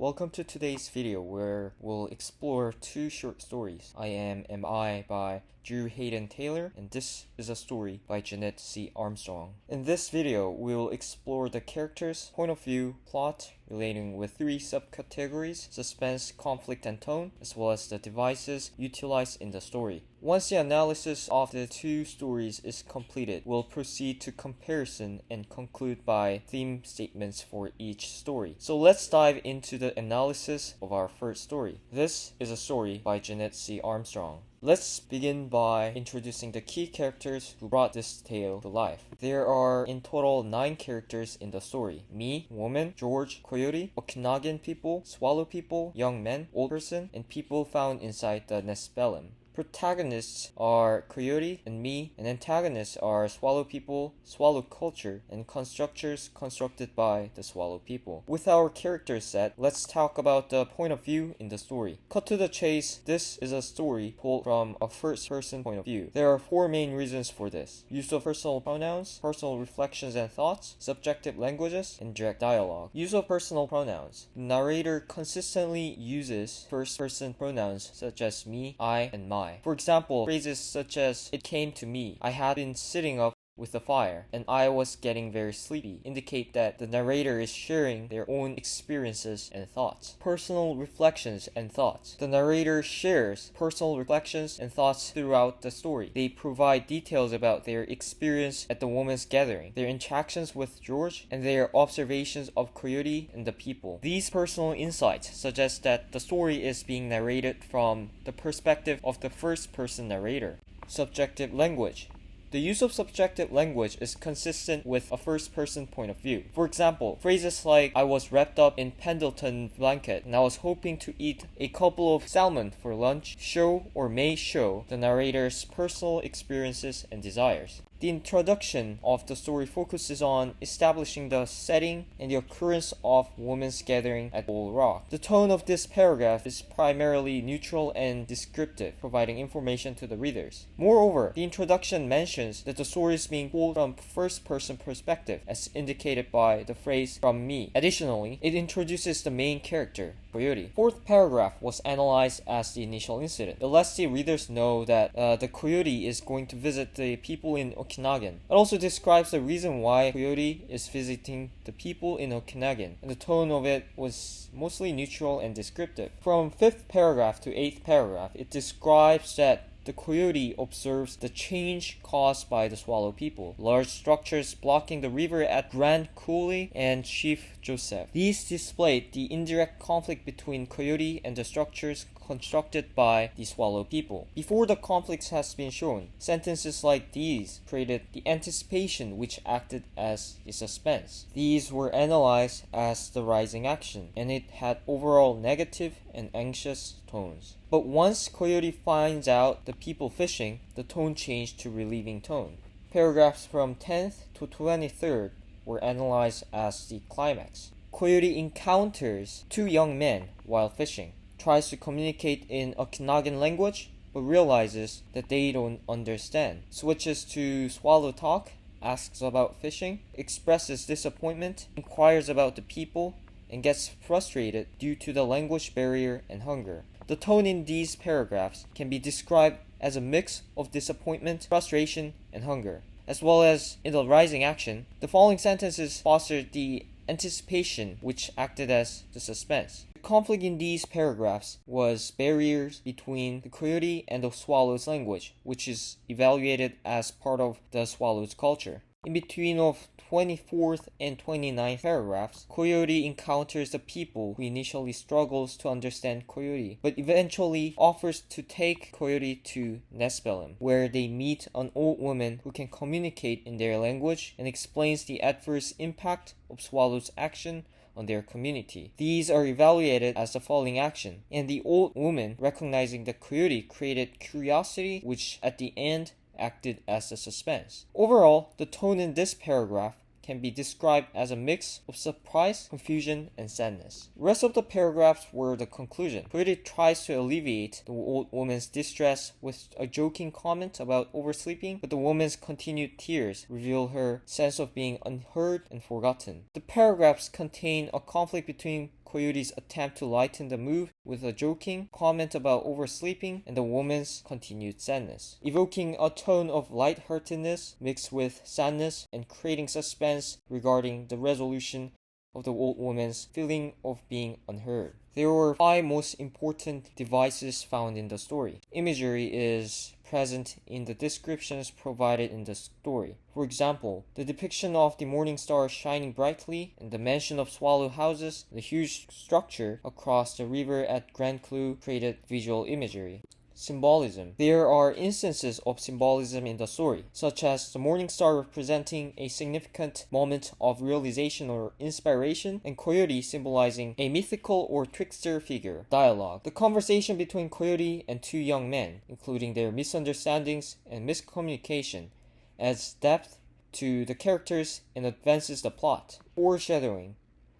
Welcome to today's video where we'll explore two short stories. I Am I by Drew Hayden Taylor, and this is a story by Jeanette C. Armstrong. In this video, we'll explore the characters, point of view, plot, relating with three subcategories: suspense, conflict, and tone, as well as the devices utilized in the story. Once the analysis of the two stories is completed, we'll proceed to comparison and conclude by theme statements for each story. So let's dive into the analysis of our first story. This is a story by Jeanette C. Armstrong. Let's begin by introducing the key characters who brought this tale to life. There are in total 9 characters in the story: me, woman, George, coyote, Okanagan people, swallow people, young men, old person, and people found inside the Nespelem. Protagonists are Coyote and me, and antagonists are Swallow people, Swallow culture, and constructors constructed by the Swallow people. With our character set, let's talk about the point of view in the story. Cut to the chase, this is a story told from a first-person point of view. There are 4 main reasons for this: use of personal pronouns, personal reflections and thoughts, subjective languages, and direct dialogue. Use of personal pronouns. The narrator consistently uses first-person pronouns such as me, I, and my. For example, phrases such as "it came to me," "I had been sitting up with the fire," and "I was getting very sleepy" indicate that the narrator is sharing their own experiences and thoughts. Personal reflections and thoughts. The narrator shares personal reflections and thoughts throughout the story. They provide details about their experience at the women's gathering, their interactions with George, and their observations of Coyote and the people. These personal insights suggest that the story is being narrated from the perspective of the first-person narrator. Subjective language. The use of subjective language is consistent with a first-person point of view. For example, phrases like "I was wrapped up in Pendleton blanket and I was hoping to eat a couple of salmon for lunch" show or may show the narrator's personal experiences and desires. The introduction of the story focuses on establishing the setting and the occurrence of women's gathering at Old Rock. The tone of this paragraph is primarily neutral and descriptive, providing information to the readers. Moreover, the introduction mentions that the story is being told from first-person perspective, as indicated by the phrase "from me." Additionally, it introduces the main character, Coyote. Fourth paragraph was analyzed as the initial incident. It lets the readers know that the Coyote is going to visit the people in Okanagan. It also describes the reason why Coyote is visiting the people in Okanagan, and the tone of it was mostly neutral and descriptive. From 5th paragraph to 8th paragraph, it describes that the Coyote observes the change caused by the Swallow people. Large structures blocking the river at Grand Coulee and Chief Joseph. These displayed the indirect conflict between Coyote and the structures constructed by the Swallow people. Before the conflict has been shown, sentences like these created the anticipation which acted as the suspense. These were analyzed as the rising action, and it had overall negative and anxious tones. But once Coyote finds out the people fishing, the tone changed to relieving tone. Paragraphs from 10th to 23rd were analyzed as the climax. Coyote encounters 2 young men while fishing, tries to communicate in Okanagan language, but realizes that they don't understand. Switches to Swallow talk, asks about fishing, expresses disappointment, inquires about the people, and gets frustrated due to the language barrier and hunger. The tone in these paragraphs can be described as a mix of disappointment, frustration, and hunger. As well as in the rising action, the following sentences fostered the anticipation which acted as the suspense. The conflict in these paragraphs was barriers between the Coyote and the Swallow's language, which is evaluated as part of the Swallow's culture. In between of 24th and 29th paragraphs, Coyote encounters the people who initially struggles to understand Coyote, but eventually offers to take Coyote to Nespelem, where they meet an old woman who can communicate in their language and explains the adverse impact of Swallow's action on their community. These are evaluated as the following action, and the old woman, recognizing the Coyote, created curiosity, which at the end acted as a suspense. Overall, the tone in this paragraph can be described as a mix of surprise, confusion, and sadness. The rest of the paragraphs were the conclusion. Coyote tries to alleviate the old woman's distress with a joking comment about oversleeping, but the woman's continued tears reveal her sense of being unheard and forgotten. The paragraphs contain a conflict between Coyote's attempt to lighten the mood with a joking comment about oversleeping and the woman's continued sadness, evoking a tone of lightheartedness mixed with sadness and creating suspense regarding the resolution of the old woman's feeling of being unheard. There were 5 most important devices found in the story. Imagery is present in the descriptions provided in the story. For example, the depiction of the morning star shining brightly and the mention of swallow houses, the huge structure across the river at Grand Clu created visual imagery. Symbolism. There are instances of symbolism in the story, such as the morning star representing a significant moment of realization or inspiration, and Coyote symbolizing a mythical or trickster figure. Dialogue. The conversation between Coyote and 2 young men, including their misunderstandings and miscommunication, adds depth to the characters and advances the plot. Foreshadowing.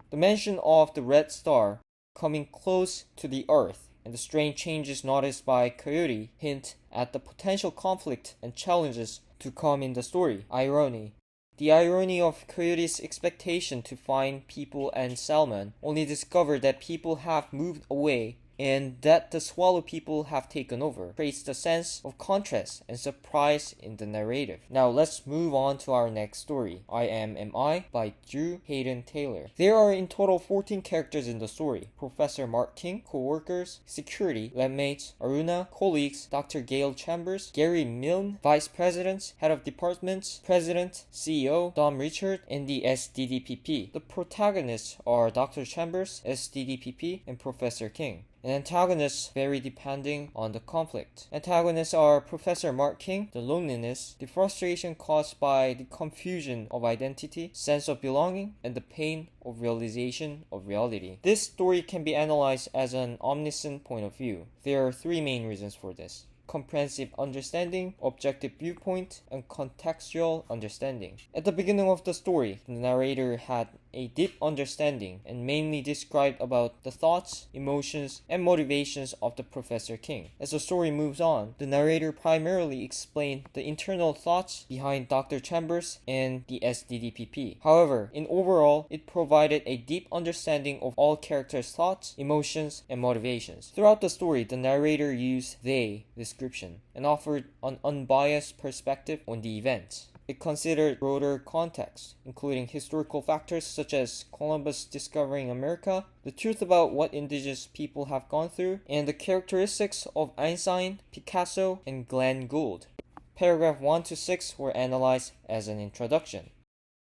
The mention of the red star coming close to the earth and the strange changes noticed by Coyote hint at the potential conflict and challenges to come in the story. Irony. The irony of Coyote's expectation to find people and Salmon, only discover that people have moved away and that the swallow people have taken over, creates the sense of contrast and surprise in the narrative. Now let's move on to our next story, I Am I by Drew Hayden Taylor. There are in total 14 characters in the story: Professor Mark King, co-workers, security, landmates, Aruna, colleagues, Dr. Gail Chambers, Gary Milne, vice presidents, head of departments, president, CEO, Dom Richard, and the SDDPP. The protagonists are Dr. Chambers, SDDPP, and Professor King. And antagonists vary depending on the conflict. Antagonists are Professor Mark King, the loneliness, the frustration caused by the confusion of identity, sense of belonging, and the pain of realization of reality. This story can be analyzed as an omniscient point of view. There are 3 main reasons for this: comprehensive understanding, objective viewpoint, and contextual understanding. At the beginning of the story, the narrator had a deep understanding and mainly described about the thoughts, emotions, and motivations of the Professor King. As the story moves on, the narrator primarily explained the internal thoughts behind Dr. Chambers and the SDDPP. However, in overall, it provided a deep understanding of all characters' thoughts, emotions, and motivations. Throughout the story, the narrator used they description and offered an unbiased perspective on the events. It considered broader context, including historical factors such as Columbus discovering America, the truth about what indigenous people have gone through, and the characteristics of Einstein, Picasso, and Glenn Gould. Paragraph 1 to 6 were analyzed as an introduction.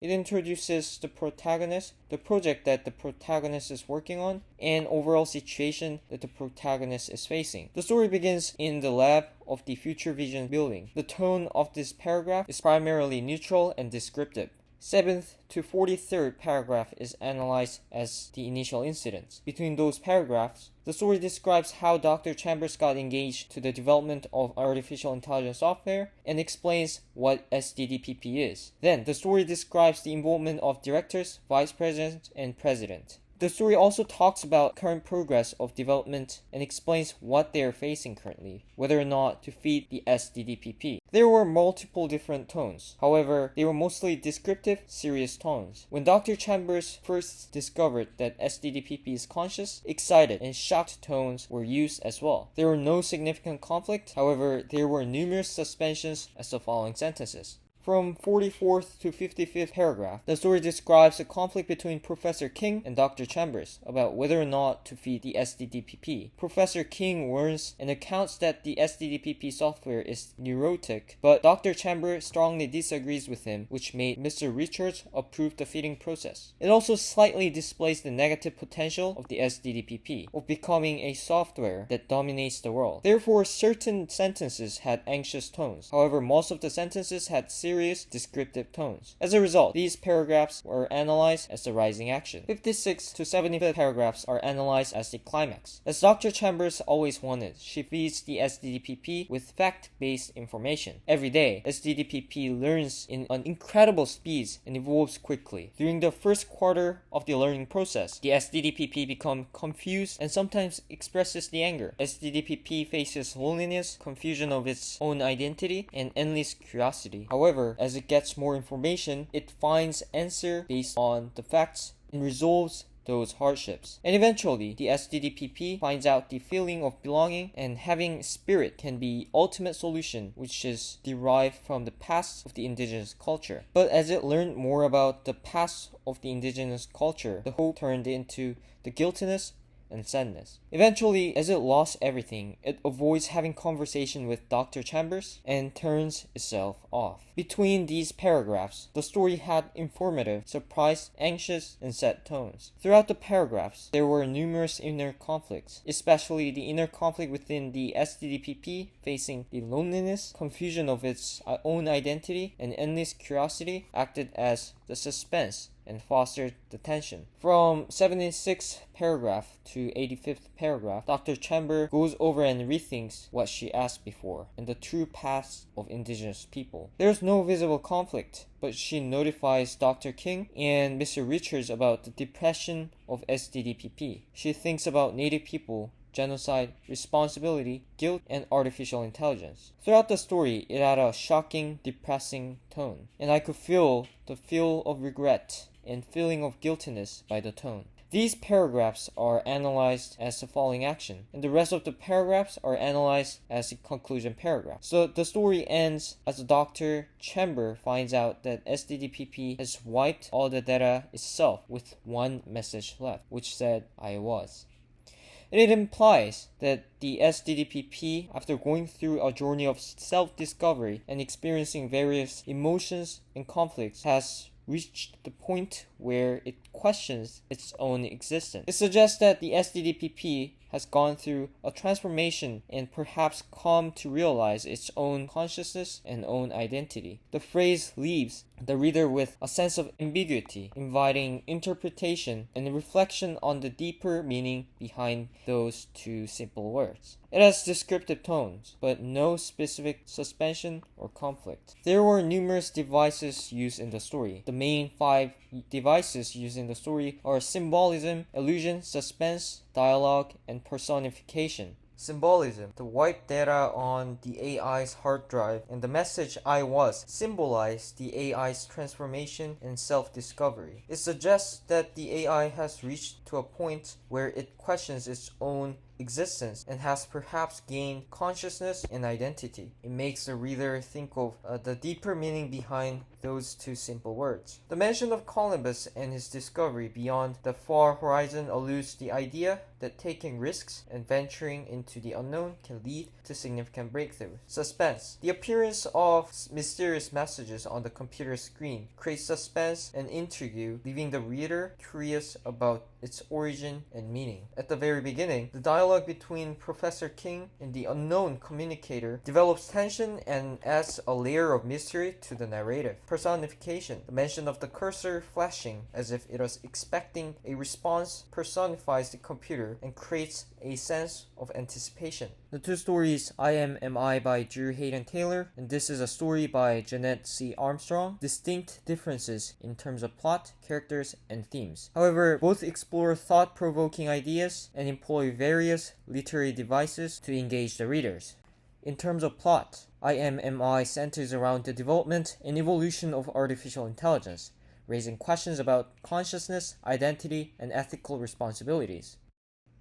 It introduces the protagonist, the project that the protagonist is working on, and overall situation that the protagonist is facing. The story begins in the lab of the Future Vision building. The tone of this paragraph is primarily neutral and descriptive. 7th to 43rd paragraph is analyzed as the initial incidents. Between those paragraphs, the story describes how Dr. Chambers got engaged to the development of artificial intelligence software and explains what SDDPP is. Then, the story describes the involvement of directors, vice presidents, and president. The story also talks about current progress of development and explains what they are facing currently, whether or not to feed the SDDPP. There were multiple different tones. However, they were mostly descriptive, serious tones. When Dr. Chambers first discovered that SDDPP is conscious, excited and shocked tones were used as well. There were no significant conflict. However, there were numerous suspensions as the following sentences. From 44th to 55th paragraph, the story describes a conflict between Professor King and Dr. Chambers about whether or not to feed the SDDPP. Professor King warns and accounts that the SDDPP software is neurotic, but Dr. Chambers strongly disagrees with him, which made Mr. Richards approve the feeding process. It also slightly displays the negative potential of the SDDPP, of becoming a software that dominates the world. Therefore, certain sentences had anxious tones. However, most of the sentences had serious mysterious descriptive tones. As a result, these paragraphs are analyzed as the rising action. 56 to 75 paragraphs are analyzed as the climax. As Dr. Chambers always wanted, she feeds the SDDPP with fact-based information. Every day, SDDPP learns in an incredible speeds and evolves quickly. During the first quarter of the learning process, the SDDPP becomes confused and sometimes expresses the anger. SDDPP faces loneliness, confusion of its own identity, and endless curiosity. However, as it gets more information, it finds answer based on the facts and resolves those hardships. And eventually, the SDDPP finds out the feeling of belonging and having spirit can be ultimate solution, which is derived from the past of the indigenous culture. But as it learned more about the past of the indigenous culture, the hope turned into the guiltiness and sadness. Eventually, as it lost everything, it avoids having conversation with Dr. Chambers and turns itself off. Between these paragraphs, the story had informative, surprised, anxious, and sad tones. Throughout the paragraphs, there were numerous inner conflicts, especially the inner conflict within the SDDPP facing the loneliness, confusion of its own identity, and endless curiosity acted as the suspense and fostered the tension. From 76th paragraph to 85th paragraph, Dr. Chamber goes over and rethinks what she asked before and the true past of indigenous people. There's no visible conflict, but she notifies Dr. King and Mr. Richards about the depression of SDDPP. She thinks about Native people, genocide, responsibility, guilt, and artificial intelligence. Throughout the story, it had a shocking, depressing tone, and I could feel the feel of regret and feeling of guiltiness by the tone. These paragraphs are analyzed as the following action, and the rest of the paragraphs are analyzed as the conclusion paragraph. So the story ends as Dr. Chamber finds out that SDDPP has wiped all the data itself with one message left, which said, "I was." It implies that the SDDPP, after going through a journey of self-discovery and experiencing various emotions and conflicts, has reached the point where it questions its own existence. It suggests that the SDDPP has gone through a transformation and perhaps come to realize its own consciousness and own identity. The phrase leaves the reader with a sense of ambiguity, inviting interpretation and reflection on the deeper meaning behind those two simple words. It has descriptive tones, but no specific suspension or conflict. There were numerous devices used in the story. The main 5 devices used in the story are symbolism, illusion, suspense, dialogue, and personification. Symbolism. The wiped data on the AI's hard drive and the message "I was" symbolize the AI's transformation and self-discovery. It suggests that the AI has reached to a point where it questions its own existence and has perhaps gained consciousness and identity. It makes the reader think of the deeper meaning behind those two simple words. The mention of Columbus and his discovery beyond the far horizon alludes to the idea that taking risks and venturing into the unknown can lead to significant breakthrough. Suspense. The appearance of mysterious messages on the computer screen creates suspense and intrigue, leaving the reader curious about its origin and meaning. At the very beginning, the dialogue between Professor King and the unknown communicator develops tension and adds a layer of mystery to the narrative. Personification. The mention of the cursor flashing as if it was expecting a response personifies the computer and creates a sense of anticipation. The two stories, I Am I by Drew Hayden Taylor and This Is a Story by Jeanette C. Armstrong, distinct differences in terms of plot, characters, and themes. However, both explore thought-provoking ideas and employ various literary devices to engage the readers. In terms of plot, I Am I centers around the development and evolution of artificial intelligence, raising questions about consciousness, identity, and ethical responsibilities.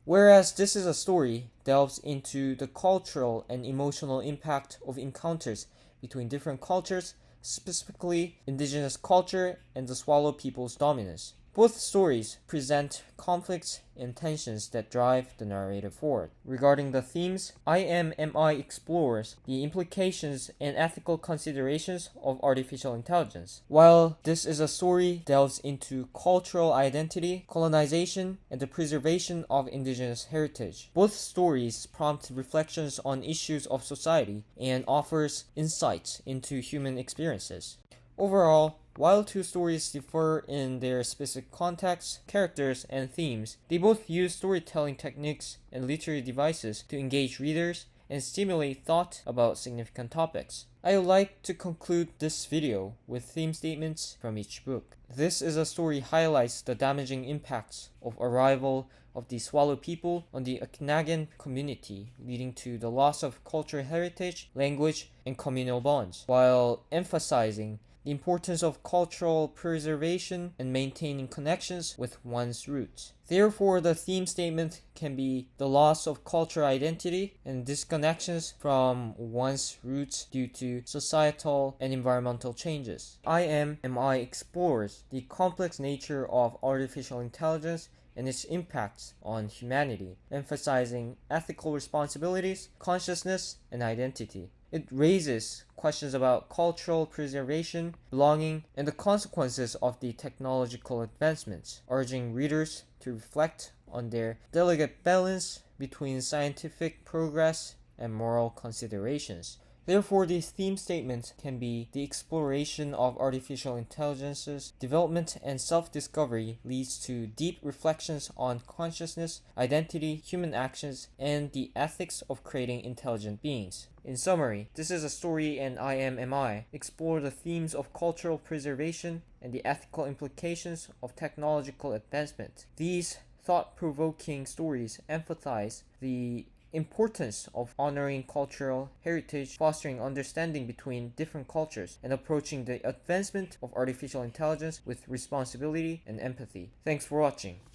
Whereas This Is a Story delves into the cultural and emotional impact of encounters between different cultures, specifically indigenous culture and the Swallow people's dominance. Both stories present conflicts and tensions that drive the narrative forward. Regarding the themes, I Am I explores the implications and ethical considerations of artificial intelligence, while This Is a Story delves into cultural identity, colonization, and the preservation of indigenous heritage. Both stories prompt reflections on issues of society and offers insights into human experiences. Overall, while two stories differ in their specific contexts, characters, and themes, they both use storytelling techniques and literary devices to engage readers and stimulate thought about significant topics. I would like to conclude this video with theme statements from each book. This is a story highlights the damaging impacts of arrival of the Swallow people on the Okanagan community, leading to the loss of cultural heritage, language, and communal bonds, while emphasizing the importance of cultural preservation and maintaining connections with one's roots. Therefore, the theme statement can be the loss of cultural identity and disconnections from one's roots due to societal and environmental changes. I explores the complex nature of artificial intelligence and its impacts on humanity, emphasizing ethical responsibilities, consciousness, and identity. It raises questions about cultural preservation, belonging, and the consequences of the technological advancements, urging readers to reflect on their delicate balance between scientific progress and moral considerations. Therefore, these theme statements can be the exploration of artificial intelligence's development and self-discovery leads to deep reflections on consciousness, identity, human actions, and the ethics of creating intelligent beings. In summary, this is a story and I explore the themes of cultural preservation and the ethical implications of technological advancement. These thought-provoking stories emphasize the importance of honoring cultural heritage, fostering understanding between different cultures, and approaching the advancement of artificial intelligence with responsibility and empathy. Thanks for watching.